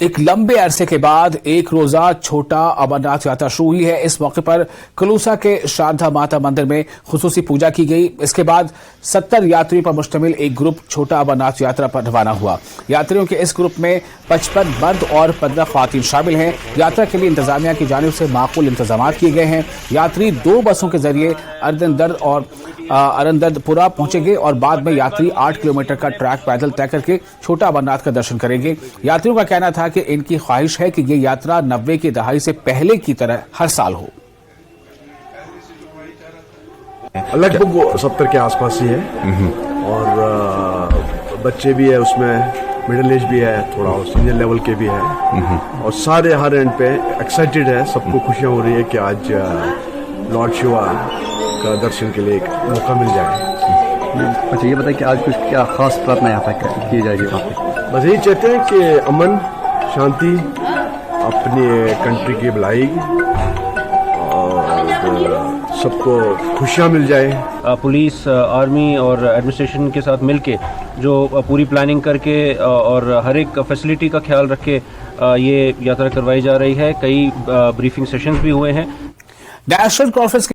एक लंबे अरसे के बाद एक रोजा छोटा अमरनाथ यात्रा शुरू हुई है। इस मौके पर कलूसा के शारदा माता मंदिर में खुसूसी पूजा की गई। इसके बाद 70 यात्रियों पर मुश्तमिल एक ग्रुप छोटा अमरनाथ यात्रा पर रवाना हुआ। यात्रियों के इस ग्रुप में 55 मर्द और 15 ख्वातीन शामिल हैं। यात्रा के लिए इंतजामिया की जानिब से माकूल इंतजाम किए गए हैं। यात्री 2 बसों के जरिए अरंदरपुरा पहुंचेंगे और बाद में यात्री 8 किलोमीटर का ट्रैक पैदल तय करके छोटा अमरनाथ का दर्शन करेंगे। यात्रियों का कहना था कि इनकी ख्वाहिश है कि ये यात्रा 90 की दहाई से पहले की तरह हर साल हो। लगभग 70 के आसपास ही है और बच्चे भी है उसमें, मिडिल एज भी है, थोड़ा सीनियर लेवल के भी है और सारे हर एंड पे एक्साइटेड है। सबको खुशियां हो रही है कि आज लॉर्ड शिवा का दर्शन के लिए एक मौका मिल जाए। अच्छा, ये बताइए कि आज कुछ क्या खास प्रार्थना यहाँ पर की जाएगी? वहाँ पे बस यही चाहते हैं कि अमन शांति अपनी कंट्री की भलाई और सबको खुशियाँ मिल जाए। पुलिस, आर्मी और एडमिनिस्ट्रेशन के साथ मिलके जो पूरी प्लानिंग करके और हर एक फैसिलिटी का ख्याल रख के ये यात्रा करवाई जा रही है। कई ब्रीफिंग सेशंस भी हुए हैं। National conference